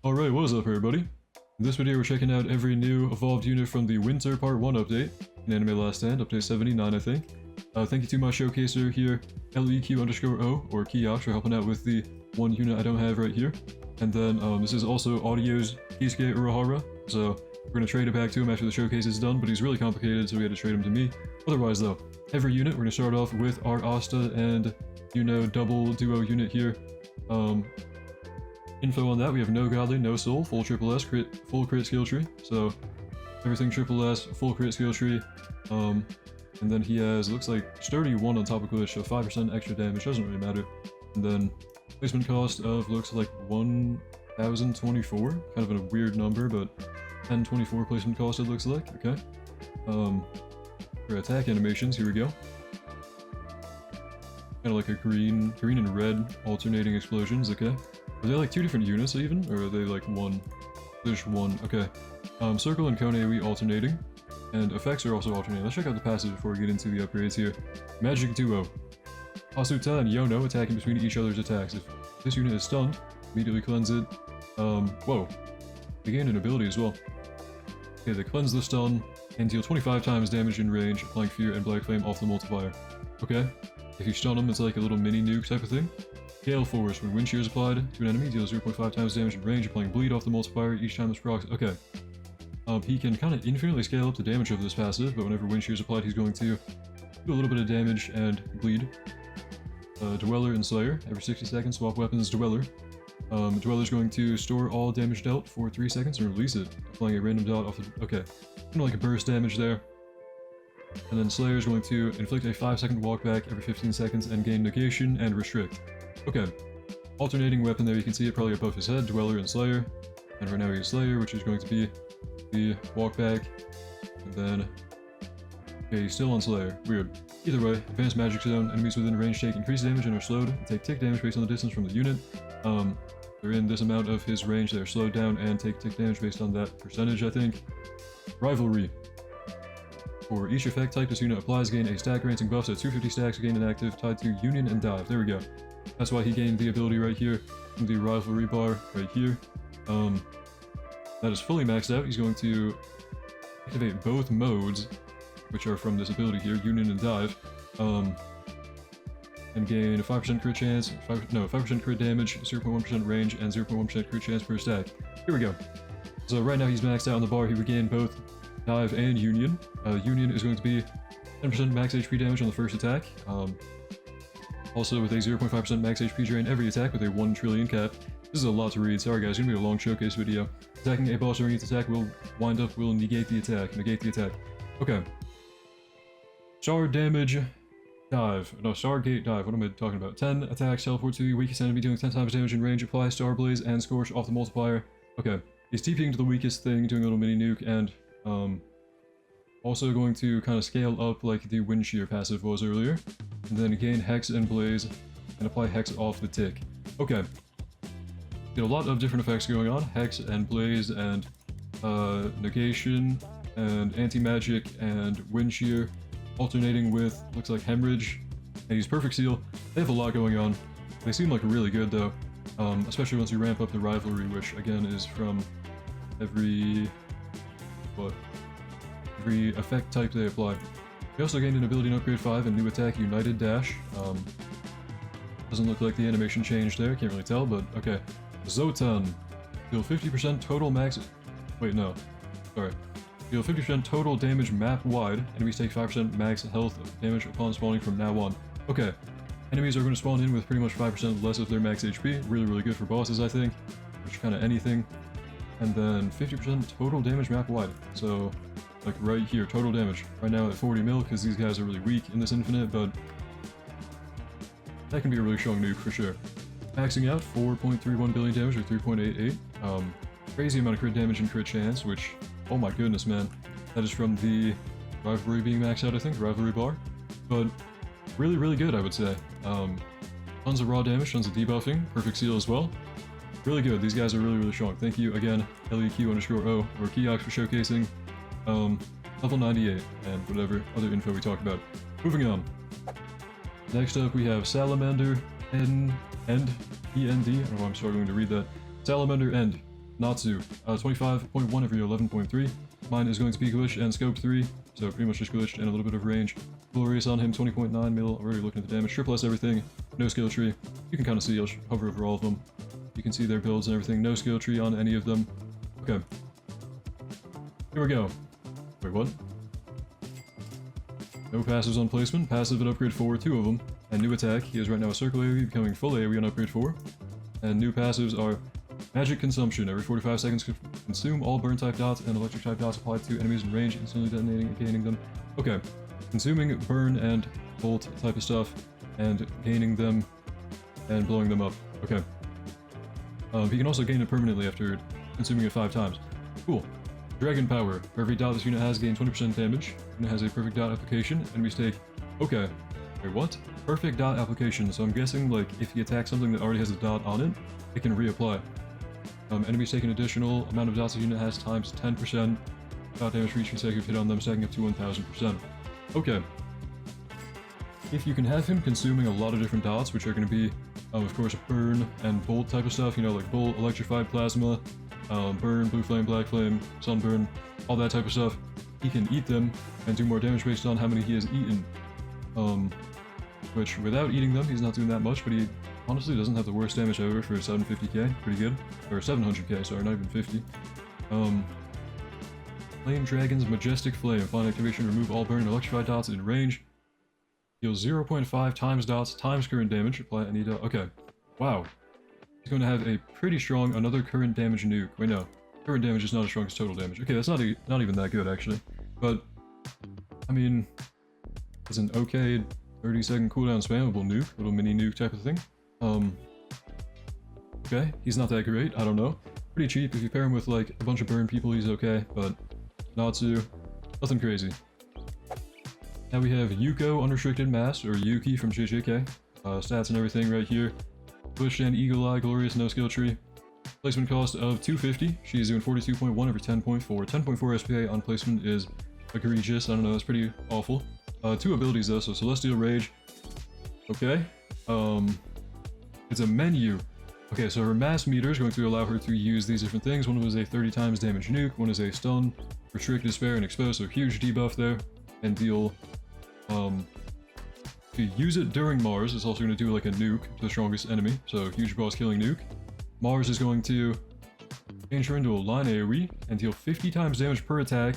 Alright, what is up everybody? In this video we're checking out every new evolved unit from the Winter Part 1 update, in Anime Last Stand, update 79 I think. Thank you to my showcaser here, LEQ_O, or keox, for helping out with the one unit I don't have right here. And then this is also Audio's Kisuke Urahara, so we're going to trade it back to him after the showcase is done, but he's really complicated so we had to trade him to me. Otherwise though, every unit we're going to start off with our Asta and double duo unit here. Info on that, we have no godly, no soul, full triple S, full crit skill tree, so everything triple S, full crit skill tree, and then he has, looks like, sturdy 1 on top of glitch, so 5% extra damage, doesn't really matter. And then placement cost of, looks like 1,024, kind of a weird number, but 1024 placement cost it looks like, okay. For attack animations, here we go. Kind of like a green and red alternating explosions, okay. Are they like 2 different units even, or are they like one? There's one, okay. Circle and Kone we alternating, and effects are also alternating. Let's check out the passive before we get into the upgrades here. Magic Duo. Asuta and Yono attacking between each other's attacks. If this unit is stunned, immediately cleanse it. Whoa. They gain an ability as well. Okay, they cleanse the stun, and deal 25 times damage in range, applying Fear and Black Flame off the multiplier. Okay. If you stun them, it's like a little mini nuke type of thing. Gale Force, when wind shear is applied to an enemy, deals 0.5 times damage in range, applying bleed off the multiplier each time this procs. Okay. He can kind of infinitely scale up the damage of this passive, but whenever wind shear is applied, he's going to do a little bit of damage and bleed. Dweller and Slayer, every 60 seconds, swap weapons Dweller. Dweller's going to store all damage dealt for 3 seconds and release it, applying a random dot off the... Okay. Kind of like a burst damage there. And then Slayer is going to inflict a 5-second walkback every 15 seconds and gain negation and restrict. Okay, alternating weapon there, you can see it probably above his head, Dweller and Slayer. And right now he has Slayer, which is going to be the walkback. And then, okay, he's still on Slayer, weird. Either way, Advanced Magic Zone, enemies within range take increased damage and are slowed, and take tick damage based on the distance from the unit. They're in this amount of his range, they're slowed down and take tick damage based on that percentage, I think. Rivalry. For each effect type this unit applies, gain a stack granting buffs at 250 stacks, gain an active tied to Union and Dive. There we go. That's why he gained the ability right here, from the Rivalry bar right here. That is fully maxed out. He's going to activate both modes, which are from this ability here, Union and Dive, and gain a 5% crit chance, 5% crit damage, 0.1% range, and 0.1% crit chance per stack. Here we go. So right now he's maxed out on the bar. He would gain both Dive and Union. Union is going to be 10% max HP damage on the first attack. Also with a 0.5% max HP drain every attack with a 1 trillion cap. This is a lot to read, sorry guys, it's gonna be a long showcase video. Attacking a boss during each attack will negate the attack. Okay. Star damage, dive. No, Star Gate dive, what am I talking about? 10 attacks, teleport to the weakest enemy, doing 10 times damage in range, apply Star Blaze and Scorch off the multiplier. Okay. He's TPing to the weakest thing, doing a little mini nuke, and also going to kind of scale up like the Wind Shear passive was earlier. And then gain Hex and Blaze, and apply Hex off the tick. Okay. Get a lot of different effects going on. Hex and Blaze and negation and anti-magic and Wind Shear, alternating with, looks like Hemorrhage, and he's Perfect Seal. They have a lot going on. They seem like really good though, especially once you ramp up the Rivalry, which again is from every effect type they apply. He also gained an ability in Upgrade 5 and new attack United Dash. Doesn't look like the animation changed there, can't really tell, but okay. Zotan. Deal 50% total max... Wait, no. Sorry. Deal 50% total damage map-wide. Enemies take 5% max health damage upon spawning from now on. Okay. Enemies are going to spawn in with pretty much 5% less of their max HP. Really, really good for bosses, I think. Which kind of anything. And then 50% total damage map-wide. So... like right here, total damage. Right now at 40 mil, because these guys are really weak in this infinite, but that can be a really strong nuke for sure. Maxing out 4.31 billion damage or 3.88. Crazy amount of crit damage and crit chance, which, oh my goodness, man. That is from the Rivalry being maxed out, I think, Rivalry bar. But really, really good, I would say. Tons of raw damage, tons of debuffing, Perfect Seal as well. Really good, these guys are really, really strong. Thank you again, LEQ_O, or keox, for showcasing level 98, and whatever other info we talked about. Moving on. Next up we have Salamander, E.N.D. I don't know why I'm struggling to read that. Salamander, E.N.D. Natsu, 25.1 every 11.3. Mine is going to be glitched and scope 3, so pretty much just glitched and a little bit of range. Glorious on him, 20.9 mil, already looking at the damage. Triple S everything, no skill tree. You can kind of see, I'll hover over all of them. You can see their builds and everything, no skill tree on any of them. Okay. Here we go. Wait, what? No passives on placement, passive at upgrade 4, 2 of them. And new attack, he is right now a circle AoE, becoming full AoE on upgrade 4. And new passives are magic consumption, every 45 seconds consume all burn type dots and electric type dots applied to enemies in range, instantly detonating and gaining them. Okay, consuming burn and bolt type of stuff, and gaining them and blowing them up. Okay. He can also gain it permanently after consuming it 5 times. Cool. Dragon power. For every dot this unit has, gain 20% damage. Unit has a perfect dot application. Enemies take... Okay. Wait, what? Perfect dot application. So I'm guessing, like, if he attacks something that already has a dot on it, it can reapply. Enemies take an additional amount of dots the unit has times 10%. Dot damage for each consecutive hit on them, stacking up to 1000%. Okay. If you can have him consuming a lot of different dots, which are going to be, of course, burn and bolt type of stuff, you know, like bolt, electrified plasma, burn, blue flame, black flame, sunburn, all that type of stuff, he can eat them and do more damage based on how many he has eaten. Which, without eating them, he's not doing that much, but he honestly doesn't have the worst damage ever for 750k, pretty good. Or 700k, sorry, not even 50. Flame Dragon's Majestic Flame. Upon activation, remove all burn and electrified dots in range. Deals 0.5 times dots times current damage. Apply any dot. Okay. Wow. He's going to have a pretty strong another current damage nuke. Wait, no. Current damage is not as strong as total damage. Okay, that's not even that good, actually. But, I mean, it's an okay 30-second cooldown spammable nuke. Little mini nuke type of thing. Okay, he's not that great. I don't know. Pretty cheap. If you pair him with, like, a bunch of burn people, he's okay. But, Natsu, nothing crazy. Now we have Yuko, Unrestricted Mass, or Yuki from JJK. Stats and everything right here. Glitched and Eagle Eye, Glorious, no skill tree. Placement cost of 250. She's doing 42.1 over 10.4. 10.4 SPA on placement is egregious. I don't know, that's pretty awful. 2 abilities though, so Celestial Rage. Okay. It's a menu. Okay, so her mass meter is going to allow her to use these different things. One of them is a 30 times damage nuke, one is a stun, restrict, despair, and expose, so huge debuff there. And deal, to use it during Mars, it's also going to do like a nuke to the strongest enemy, so huge boss killing nuke. Mars is going to change her into a line AoE and deal 50 times damage per attack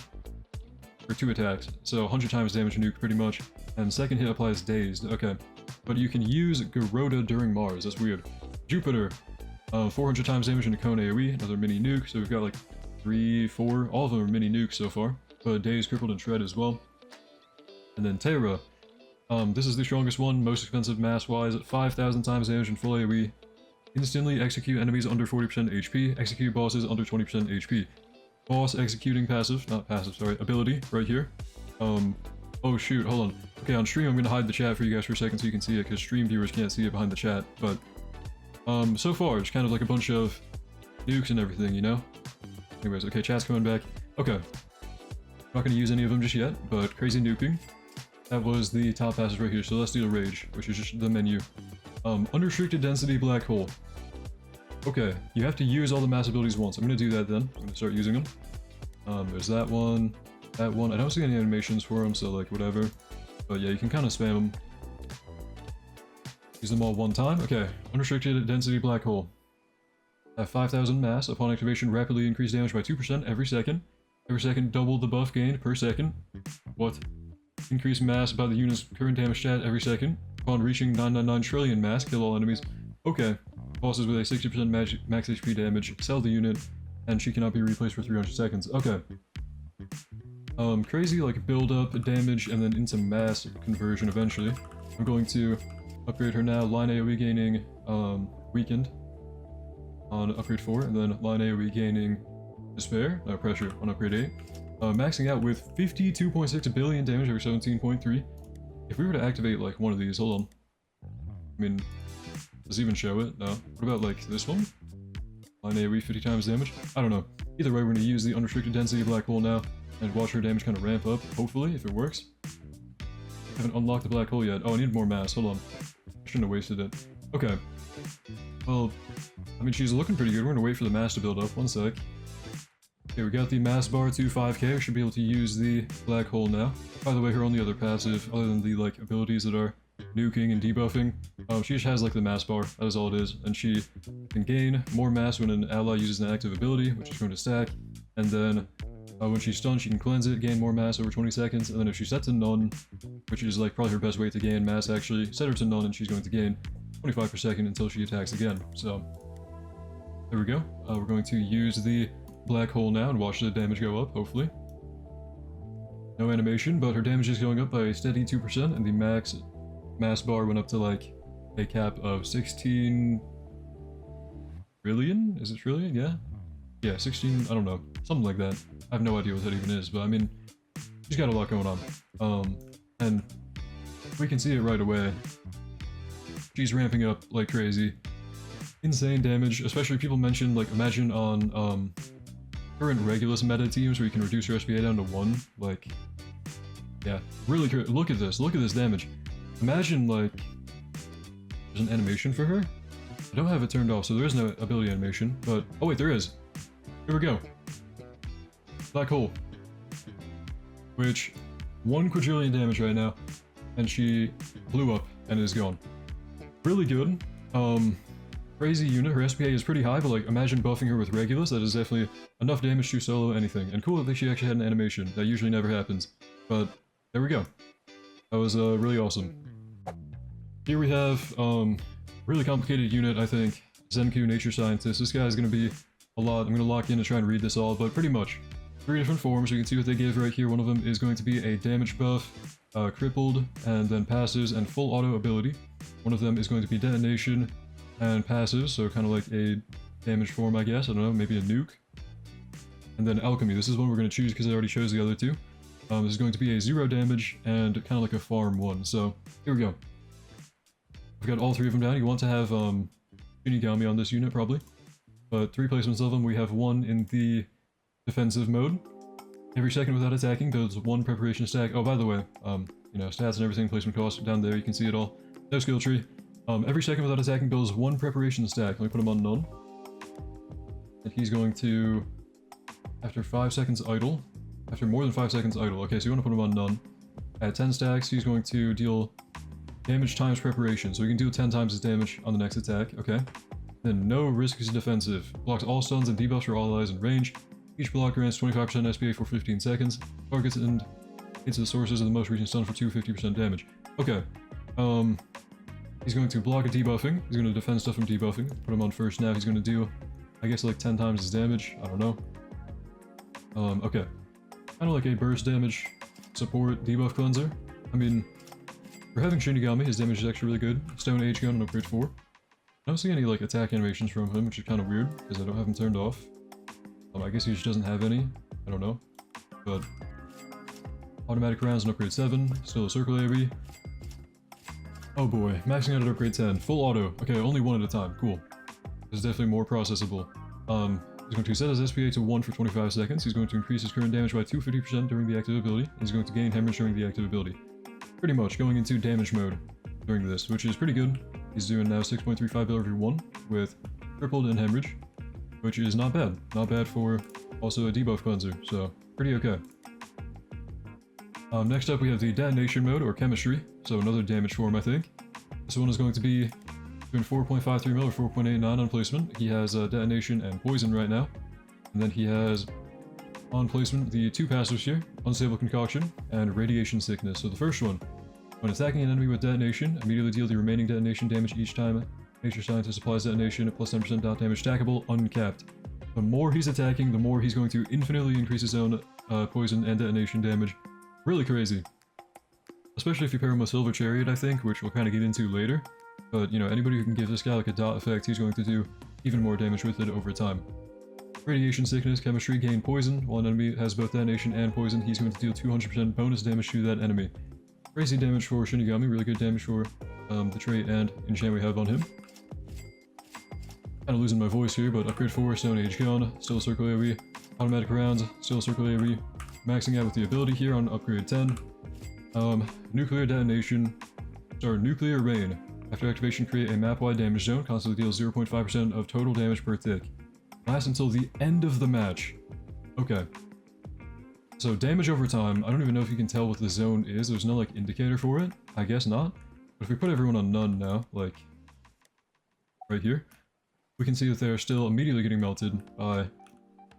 for 2 attacks, so 100 times damage nuke pretty much, and second hit applies dazed. Okay, but you can use Garoda during Mars, that's weird. Jupiter, 400 times damage into cone AoE, another mini nuke, so we've got like 3, 4, all of them are mini nukes so far, but dazed, crippled, and shred as well. And then Terra, this is the strongest one, most expensive mass-wise, 5,000 times damage in full AoE. Instantly execute enemies under 40% HP, execute bosses under 20% HP. Boss executing passive, not passive, sorry, ability, right here. Oh shoot, hold on. Okay, on stream I'm gonna hide the chat for you guys for a second so you can see it, because stream viewers can't see it behind the chat, but... so far, it's kind of like a bunch of nukes and everything, you know? Anyways, okay, chat's coming back. Okay. Not gonna use any of them just yet, but crazy nuking. That was the top passive right here, Celestial Rage, which is just the menu. Unrestricted Density Black Hole. Okay, you have to use all the mass abilities once. I'm gonna do that then. I'm gonna start using them. There's that one. I don't see any animations for them, so like whatever. But yeah, you can kind of spam them. Use them all one time. Okay, Unrestricted Density Black Hole. Have 5,000 mass. Upon activation, rapidly increase damage by 2% every second. Every second, double the buff gained per second. What? Increase mass by the unit's current damage stat every second. Upon reaching 999 trillion mass, kill all enemies. Okay. Bosses with a 60% max HP damage, sell the unit, and she cannot be replaced for 300 seconds. Okay. Crazy like build up damage and then into mass conversion eventually. I'm going to upgrade her now. Line AoE gaining weakened on upgrade 4, and then line AoE gaining despair, pressure on upgrade 8. Maxing out with 52.6 billion damage over 17.3. If we were to activate like one of these, hold on. I mean, does it even show it? No. What about like this one? Line AoE 50 times damage? I don't know. Either way, we're going to use the Unrestricted Density Black Hole now and watch her damage kind of ramp up, hopefully, if it works. I haven't unlocked the Black Hole yet. Oh, I need more mass. Hold on. I shouldn't have wasted it. Okay. Well, I mean, she's looking pretty good. We're gonna wait for the mass to build up. One sec. Okay, we got the mass bar to 5k. We should be able to use the black hole now. By the way, her only other passive, other than the like abilities that are nuking and debuffing, she just has like the mass bar. That is all it is. And she can gain more mass when an ally uses an active ability, which is going to stack. And then when she's stunned, she can cleanse it, gain more mass over 20 seconds. And then if she sets to none, which is like probably her best way to gain mass actually, set her to none and she's going to gain 25 per second until she attacks again. So there we go. We're going to use the black hole now and watch the damage go up, hopefully. No animation, but her damage is going up by a steady 2%, and the mass bar went up to like a cap of 16 trillion? Is it trillion? Yeah? Yeah, 16, I don't know. Something like that. I have no idea what that even is, but I mean, she's got a lot going on. And we can see it right away. She's ramping up like crazy. Insane damage, especially people mentioned, like, imagine on, current Regulus meta teams where you can reduce your SPA down to 1, like, yeah, really good. Look at this damage. Imagine, like, there's an animation for her? I don't have it turned off, so there is no ability animation, but, oh wait, there is. Here we go. Black hole. Which, 1 quadrillion damage right now, and she blew up and is gone. Really good. Crazy unit. Her SPA is pretty high, but like imagine buffing her with Regulus. That is definitely enough damage to solo anything. And cool that she actually had an animation. That usually never happens. But there we go. That was really awesome. Here we have really complicated unit, I think. Zenku Nature Scientist. This guy is going to be a lot. I'm going to lock in and try and read this all, but pretty much 3 different forms. We can see what they give right here. One of them is going to be a damage buff, crippled, and then passives and full auto ability. One of them is going to be detonation and passives, so kind of like a damage form, I guess. I don't know, maybe a nuke. And then Alchemy. This is one we're going to choose because I already chose the other two. This is going to be a 0 damage and kind of like a farm one. So here we go. I've got all 3 of them down. You want to have Shinigami on this unit probably. But 3 placements of them. We have 1 in the defensive mode. Every second without attacking builds 1 preparation stack. Oh, by the way, you know, stats and everything, placement cost down there, you can see it all. No skill tree. Every second without attacking builds 1 preparation stack. Let me put him on none. And he's going to, after 5 seconds idle, after more than 5 seconds idle. Okay, so you want to put him on none. At 10 stacks, he's going to deal damage times preparation. So he can deal 10 times his damage on the next attack. Okay. Then no risk is defensive. Blocks all stuns and debuffs for all allies in range. Each block grants 25% SPA for 15 seconds. Targets and hits the sources of the most recent stun for 250% damage. Okay. He's going to block a debuffing. He's going to defend stuff from debuffing. Put him on first now. He's going to deal, I guess, like 10 times his damage. I don't know. Okay. Kind of like a burst damage support debuff cleanser. I mean, for having Shinigami, his damage is actually really good. Stone Age Gun on upgrade 4. I don't see any like attack animations from him, which is kind of weird because I don't have him turned off. I guess he just doesn't have any. I don't know. But automatic rounds on upgrade 7. Still a circle AoE. Oh boy, maxing out at upgrade 10. Full auto. Okay, only 1 at a time. Cool. This is definitely more processable. He's going to set his SPA to 1 for 25 seconds. He's going to increase his current damage by 250% during the active ability. He's going to gain hemorrhage during the active ability. Pretty much going into damage mode during this, which is pretty good. He's doing now 6.35 bill every 1 with crippled and hemorrhage, which is not bad. Not bad for also a debuff cleanser, so pretty okay. Next up we have the detonation mode, or chemistry, so another damage form I think. This one is going to be doing 4.53 mil or 4.89 on placement. He has detonation and poison right now. And then he has on placement the 2 passives here, unstable concoction and radiation sickness. So the first one, when attacking an enemy with detonation, immediately deal the remaining detonation damage each time Nature Scientist applies detonation at plus 10% dot damage stackable, uncapped. The more he's attacking, the more he's going to infinitely increase his own poison and detonation damage. Really crazy. Especially if you pair him with Silver Chariot, I think, which we'll kind of get into later. But, you know, anybody who can give this guy like a dot effect, he's going to do even more damage with it over time. Radiation sickness, chemistry, gain poison. While an enemy has both detonation and poison, he's going to deal 200% bonus damage to that enemy. Crazy damage for Shinigami, really good damage for the trait and enchant we have on him. Kind of losing my voice here, but upgrade 4, Stone Age Gun, still a circle AoE. Automatic rounds, still a circle AoE. Maxing out with the ability here on upgrade 10. Nuclear detonation, or nuclear rain. After activation, create a map-wide damage zone. Constantly deals 0.5% of total damage per tick. Lasts until the end of the match. Okay. So damage over time, I don't even know if you can tell what the zone is. There's no like indicator for it. I guess not. But if we put everyone on none now, like right here, we can see that they're still immediately getting melted by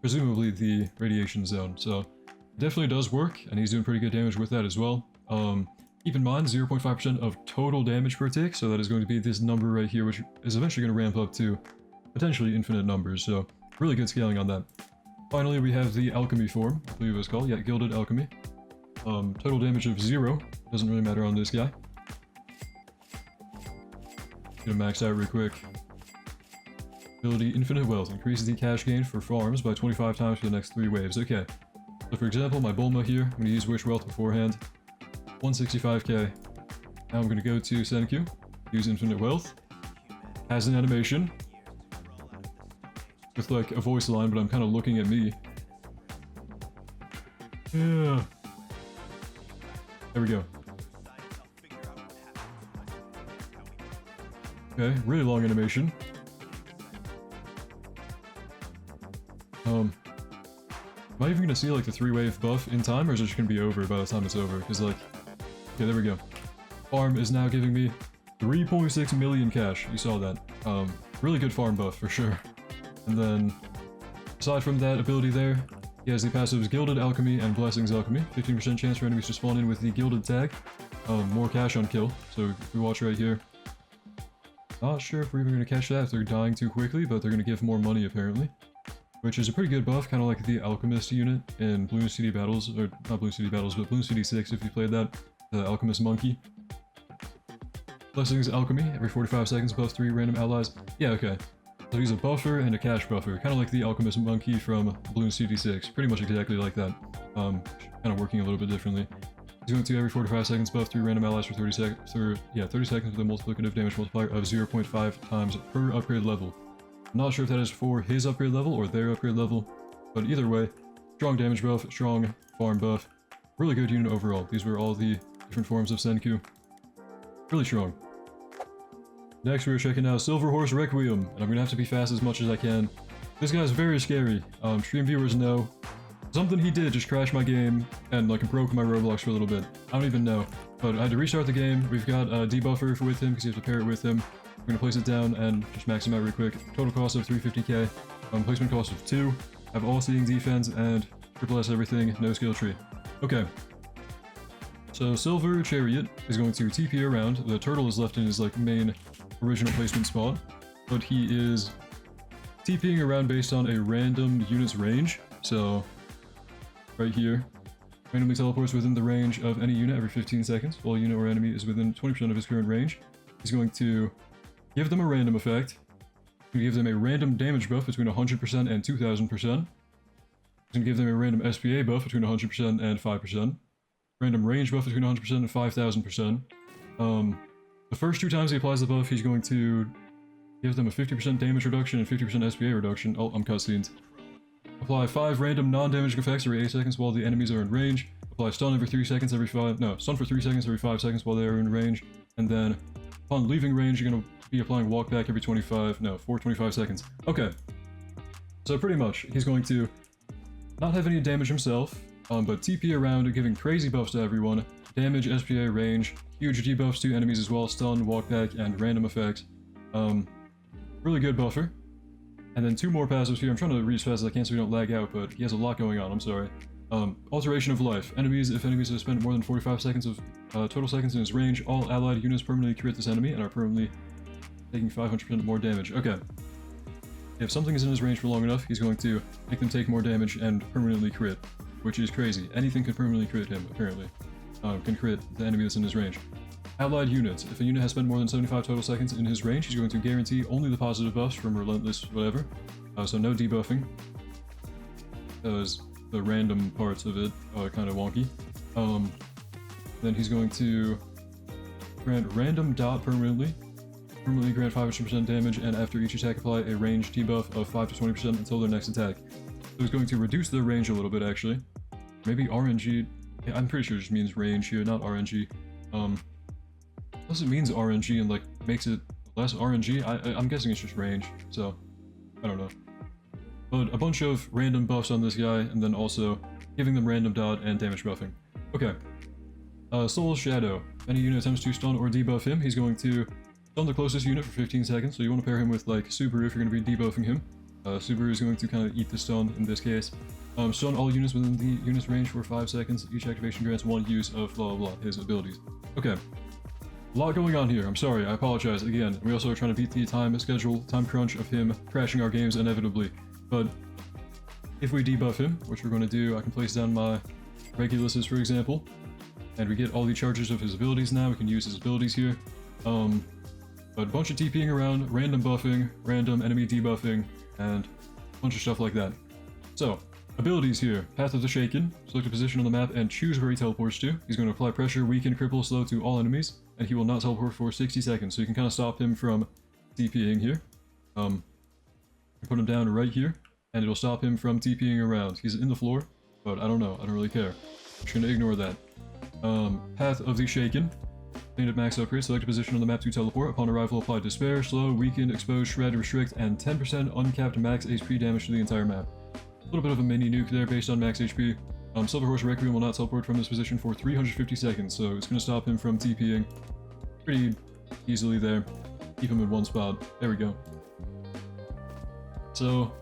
presumably the radiation zone. So it definitely does work, and he's doing pretty good damage with that as well. Keep in mind 0.5% of total damage per tick, so that is going to be this number right here, which is eventually going to ramp up to potentially infinite numbers. So really good scaling on that. Finally, we have the Alchemy form, I believe it was called. Yeah, Gilded Alchemy. Total damage of 0. Doesn't really matter on this guy. Gonna max out real quick. Ability Infinite Wealth. Increases the cash gain for farms by 25 times for the next 3 waves. Okay. So for example, my Bulma here, I'm gonna use Wish Wealth beforehand. 165k. Now I'm gonna go to Senku. Use Infinite Wealth. Has an animation. With like a voice line, but I'm kind of looking at me. Yeah. There we go. Okay, really long animation. Am I even gonna see like the 3-wave buff in time, or is it just gonna be over by the time it's over? Because like, okay, there we go. Farm is now giving me 3.6 million cash. You saw that. Really good farm buff for sure. And then, aside from that ability there, he has the passives Gilded Alchemy and Blessings Alchemy. 15% chance for enemies to spawn in with the Gilded tag. More cash on kill. So if we watch right here, not sure if we're even going to catch that if they're dying too quickly, but they're going to give more money apparently. Which is a pretty good buff, kind of like the Alchemist unit in Bloom City Battles, or not Bloom City Battles, but Bloom City 6 if you played that. The Alchemist Monkey. Blessings Alchemy, every 45 seconds buff 3 random allies. Yeah, okay. So he's a buffer and a cash buffer, kind of like the Alchemist Monkey from Bloom City 6. Pretty much exactly like that. Kind of working a little bit differently. He's going to every 45 seconds buff 3 random allies for 30 seconds, 30 seconds with a multiplicative damage multiplier of 0.5 times per upgrade level. I'm not sure if that is for his upgrade level or their upgrade level, but either way, strong damage buff, strong farm buff, really good unit overall. These were all the different forms of Senku. Really strong. Next we are checking out Silver Horse Requiem, and I'm gonna have to be fast as much as I can. This guy's very scary. Stream viewers know. Something he did just crashed my game and like broke my Roblox for a little bit. I don't even know. But I had to restart the game. We've got a debuffer with him because you have to pair it with him. We're gonna place it down and just max him out real quick. Total cost of 350k. Placement cost of 2. Have all-seeing defense and triple S everything, no skill tree. Okay. So Silver Chariot is going to TP around. The turtle is left in his like main original placement spot, but he is TPing around based on a random unit's range. So right here, randomly teleports within the range of any unit every 15 seconds. While a unit or enemy is within 20% of his current range, he's going to give them a random effect. He's going to give them a random damage buff between 100% and 2000%. He's going to give them a random SPA buff between 100% and 5%. Random range buff between 100% and 5000%. The first 2 times he applies the buff, he's going to give them a 50% damage reduction and 50% SPA reduction. Oh, I'm cutscenes. Apply 5 random non-damage effects every 8 seconds while the enemies are in range. Apply stun every 3 seconds stun for 3 seconds every 5 seconds while they are in range. And then, upon leaving range, you're going to be applying walk back every 425 seconds. Okay. So pretty much, he's going to not have any damage himself, but TP around, giving crazy buffs to everyone. Damage, SPA, range, huge debuffs to enemies as well, stun, walk back, and random effects. Really good buffer. And then 2 more passives here. I'm trying to read as fast as I can so we don't lag out, but he has a lot going on, I'm sorry. Alteration of life. If enemies have spent more than 45 seconds of total seconds in his range, all allied units permanently crit this enemy and are permanently taking 500% more damage. Okay. If something is in his range for long enough, he's going to make them take more damage and permanently crit, which is crazy. Anything can permanently crit him, apparently. Can crit the enemy that's in his range. Allied units. If a unit has spent more than 75 total seconds in his range, he's going to guarantee only the positive buffs from Relentless whatever. So no debuffing. Because the random parts of it are kind of wonky. Then he's going to grant random dot permanently. Permanently grant 5% damage, and after each attack apply a range debuff of 5 to 20% until their next attack. So he's going to reduce their range a little bit actually. Maybe RNG. Yeah, I'm pretty sure it just means range here, not RNG. Unless it means RNG and like makes it less RNG. I'm guessing it's just range, so I don't know. But a bunch of random buffs on this guy, and then also giving them random dot and damage buffing. Okay. Soul Shadow. If any unit attempts to stun or debuff him, he's going to stun the closest unit for 15 seconds, so you want to pair him with like Subaru if you're going to be debuffing him. Subaru is going to kind of eat the stun in this case. Stun all units within the unit's range for 5 seconds. Each activation grants 1 use of blah blah blah, his abilities. Okay. A lot going on here, I'm sorry, I apologize again. We also are trying to beat the time crunch of him crashing our games inevitably. But if we debuff him, which we're going to do, I can place down my Reguluses for example. And we get all the charges of his abilities now, we can use his abilities here. But a bunch of TPing around, random buffing, random enemy debuffing, and a bunch of stuff like that. So, abilities here. Path of the Shaken. Select a position on the map and choose where he teleports to. He's going to apply pressure, weaken, cripple, slow to all enemies, and he will not teleport for 60 seconds. So you can kind of stop him from TPing here. Put him down right here, and it'll stop him from TPing around. He's in the floor, but I don't know. I don't really care. I'm just going to ignore that. Path of the Shaken. Obtained at max upgrade, select a position on the map to teleport. Upon arrival, apply Despair, Slow, Weaken, Expose, Shred, Restrict, and 10% uncapped max HP damage to the entire map. A little bit of a mini nuke there based on max HP. Silver Horse Requiem will not teleport from this position for 350 seconds, so it's going to stop him from TPing pretty easily there. Keep him in one spot. There we go. So,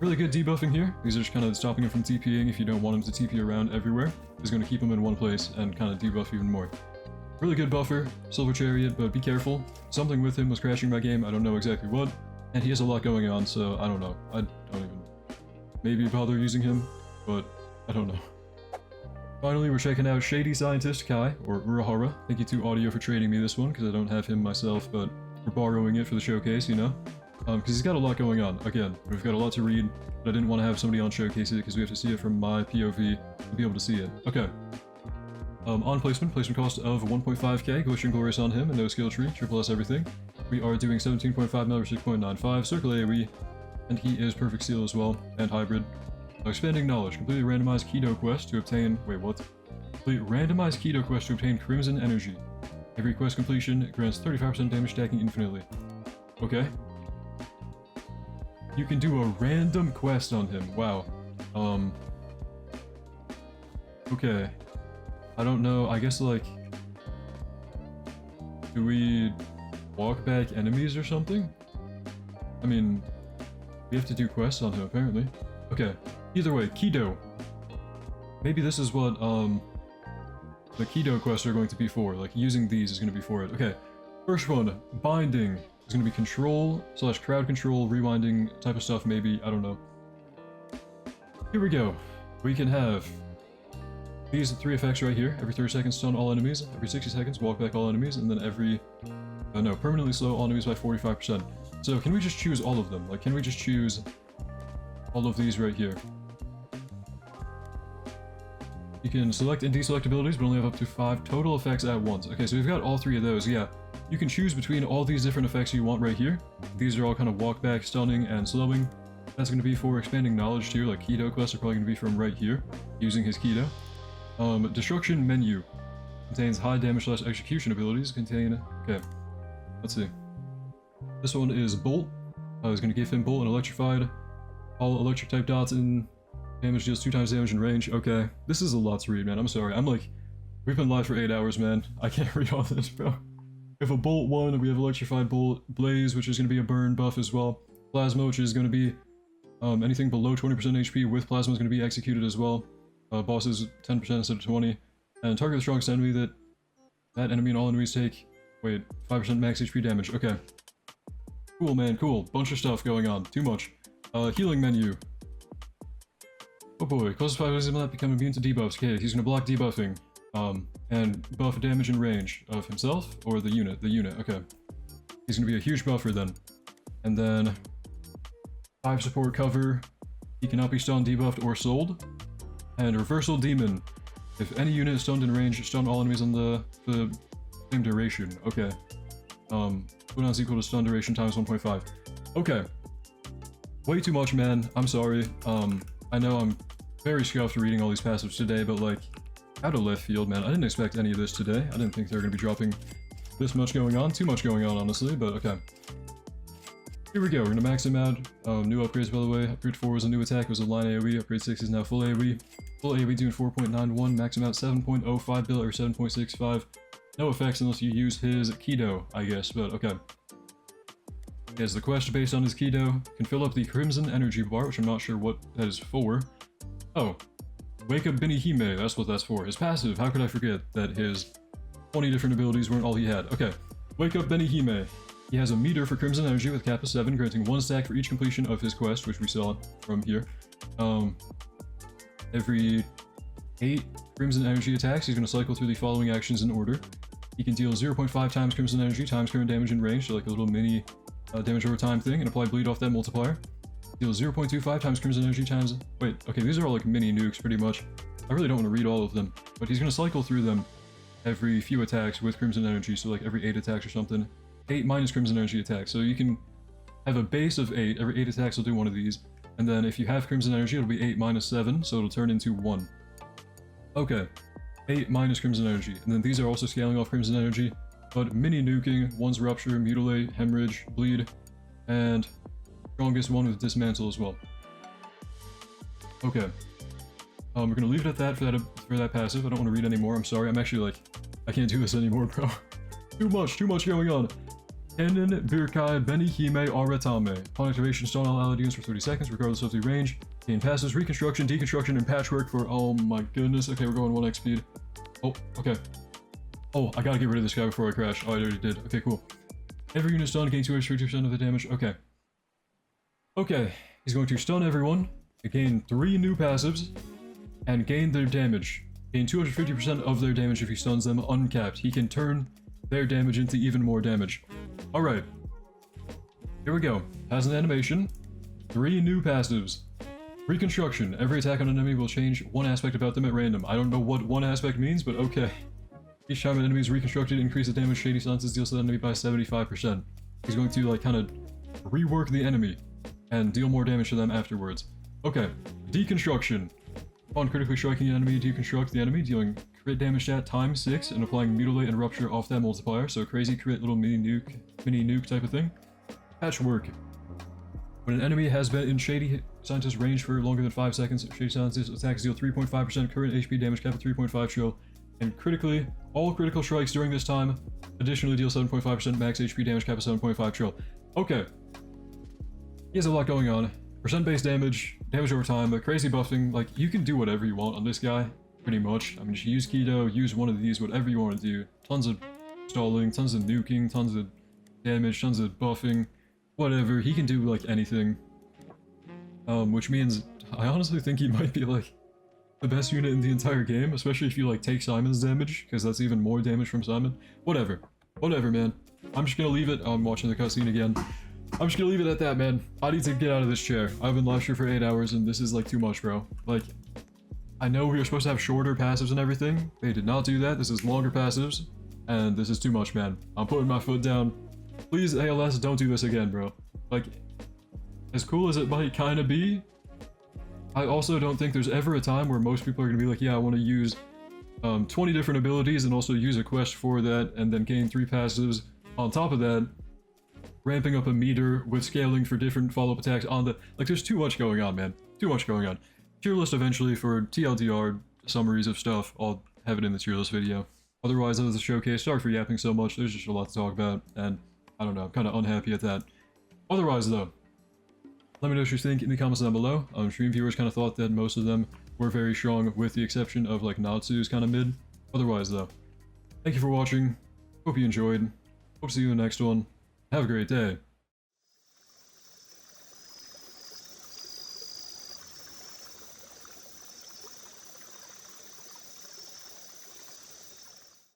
really good debuffing here. These are just kind of stopping him from TPing if you don't want him to TP around everywhere. Is going to keep him in one place and kind of debuff even more. Really good buffer, Silver Chariot, but be careful. Something with him was crashing my game, I don't know exactly what, and he has a lot going on, so I don't know. I don't even maybe bother using him, but I don't know. Finally, we're checking out Shady Scientist Kai, or Urahara. Thank you to Audio for trading me this one, because I don't have him myself, but we're borrowing it for the showcase, you know? Because he's got a lot going on. Again, we've got a lot to read, but I didn't want to have somebody on showcase it, because we have to see it from my POV to be able to see it. Okay. On placement cost of 1.5k, Glitching Glorious on him, and no skill tree, triple S everything. We are doing 17.5 mil or 6.95, Circle AoE, and he is Perfect Seal as well, and Hybrid. Expanding Knowledge, completely randomized Keto quest to obtain, wait what? Complete randomized Keto quest to obtain Crimson Energy. Every quest completion grants 35% damage stacking infinitely. Okay. You can do a random quest on him, wow. Okay. I don't know, I guess like... Do we walk back enemies or something? I mean, we have to do quests on him apparently. Okay, either way, Keto. Maybe this is what the Keto quests are going to be for, like using these is going to be for it. Okay, first one, Binding. Is going to be control / crowd control, rewinding type of stuff maybe, I don't know. Here we go. We can have these 3 effects right here. Every 30 seconds stun all enemies, every 60 seconds walk back all enemies, and then every... no, permanently slow all enemies by 45%. So can we just choose all of them? Like, can we just choose all of these right here? You can select and deselect abilities, but only have up to 5 total effects at once. Okay, so we've got all 3 of those, yeah. You can choose between all these different effects you want right here. These are all kind of walk back, stunning, and slowing. That's going to be for expanding knowledge too, like Keto quests are probably going to be from right here, using his Keto. Destruction Menu. Contains high damage / execution abilities. Okay, let's see. This one is Bolt. Is going to give him Bolt and Electrified. All electric type dots in damage deals 2 times damage in range. Okay, this is a lot to read, man. I'm sorry. I'm like, we've been live for 8 hours, man. I can't read all this, bro. We have a Bolt 1, we have Electrified Bolt, Blaze, which is going to be a burn buff as well. Plasma, which is going to be anything below 20% HP with Plasma is going to be executed as well. Bosses 10% instead of 20. And target the strongest enemy that enemy and all enemies take, wait, 5% max HP damage. Okay. Cool, man, cool. Bunch of stuff going on. Too much. Healing menu. Oh boy, causes 5 enemies that become immune to debuffs. Okay, he's going to block debuffing. And buff damage and range of himself or the unit? The unit, okay. He's gonna be a huge buffer then. And then 5 support cover. He cannot be stunned, debuffed, or sold. And Reversal Demon. If any unit is stunned in range, stun all enemies on the same duration. Okay. Cooldown is equal to stun duration times 1.5. Okay. Way too much, man. I'm sorry. I know I'm very scuffed reading all these passives today, but like, out of left field, man. I didn't expect any of this today. I didn't think they were going to be dropping this much going on. Too much going on, honestly, but okay. Here we go, we're gonna max him out. New upgrades, by the way. Upgrade 4 was a new attack, it was a line AoE. Upgrade 6 is now full AoE. Full AoE doing 4.91, max him out 7.05 bill or 7.65. No effects unless you use his keto, I guess, but okay. He has the quest based on his keto. Can fill up the Crimson Energy Bar, which I'm not sure what that is for. Oh, Wake Up Benihime, that's what that's for. His passive, how could I forget that his 20 different abilities weren't all he had. Okay, Wake Up Benihime. He has a meter for Crimson Energy with cap of 7, granting 1 stack for each completion of his quest, which we saw from here. Every 8 Crimson Energy attacks, he's going to cycle through the following actions in order. He can deal 0.5 times Crimson Energy times current damage in range, so like a little mini damage over time thing, and apply bleed off that multiplier. Deal 0.25 times Crimson Energy times... Wait, okay, these are all like mini nukes pretty much. I really don't want to read all of them, but he's going to cycle through them every few attacks with Crimson Energy, so like every 8 attacks or something. 8 minus Crimson Energy attacks, so you can have a base of 8, every 8 attacks will do one of these, and then if you have Crimson Energy, it'll be 8 minus 7, so it'll turn into 1. Okay, 8 minus Crimson Energy, and then these are also scaling off Crimson Energy, but mini nuking, one's Rupture, Mutilate, Hemorrhage, Bleed, and strongest one with Dismantle as well. Okay, we're gonna leave it at that for that passive. I don't want to read anymore, I'm sorry, I'm actually like, I can't do this anymore, bro. Too much going on. Kennen Birkai Benihime Aratame. Upon activation, stun all allied units for 30 seconds, regardless of the range. Gain passives, Reconstruction, Deconstruction, and Patchwork for, oh my goodness. Okay, we're going 1x speed. Oh, okay. Oh, I gotta get rid of this guy before I crash. Oh, I already did. Okay, cool. Every unit stunned, gain 250% of the damage. Okay. Okay, he's going to stun everyone, gain 3 new passives, and gain their damage. Gain 250% of their damage if he stuns them uncapped. He can turn their damage into even more damage. Alright. Here we go. Has an animation. 3 new passives. Reconstruction. Every attack on an enemy will change one aspect about them at random. I don't know what one aspect means, but okay. Each time an enemy is reconstructed, increase the damage Shady Scientist deals to the enemy by 75%. He's going to, like, kind of rework the enemy and deal more damage to them afterwards. Okay. Deconstruction. Upon critically striking an enemy, deconstruct the enemy, dealing crit damage stat times 6 and applying Mutilate and Rupture off that multiplier, so crazy crit little mini nuke type of thing. Patchwork. When an enemy has been in Shady Scientist range for longer than 5 seconds, Shady Scientist attacks deal 3.5% current HP damage cap of 3.5 chill, and critically, all critical strikes during this time additionally deal 7.5% max HP damage cap of 7.5 chill. Okay. He has a lot going on. Percent base damage, damage over time, but crazy buffing, like, you can do whatever you want on this guy, pretty much. I mean, just use keto, use one of these, whatever you want to do. Tons of stalling, tons of nuking, tons of damage, tons of buffing, whatever. He can do, like, anything. Which means, I honestly think he might be, like, the best unit in the entire game, especially if you, like, take Simon's damage, because that's even more damage from Simon. Whatever. Whatever, man. I'm just gonna leave it. I'm watching the cutscene again. I'm just gonna leave it at that, man. I need to get out of this chair. I've been live streaming for 8 hours, and this is, like, too much, bro. Like, I know we were supposed to have shorter passives and everything. They did not do that. This is longer passives, and this is too much, man. I'm putting my foot down. Please, ALS, don't do this again, bro. Like, as cool as it might kind of be, I also don't think there's ever a time where most people are gonna be like, yeah, I want to use 20 different abilities and also use a quest for that, and then gain 3 passives on top of that, ramping up a meter with scaling for different follow-up attacks on the... Like, there's too much going on, man. Too much going on. Tier list eventually for TLDR summaries of stuff. I'll have it in the tier list video. Otherwise, that was a showcase. Sorry for yapping so much. There's just a lot to talk about, and I don't know. I'm kind of unhappy at that. Otherwise, though, let me know what you think in the comments down below. Stream viewers kind of thought that most of them were very strong, with the exception of, like, Natsu's kind of mid. Otherwise, though, thank you for watching. Hope you enjoyed. Hope to see you in the next one. Have a great day.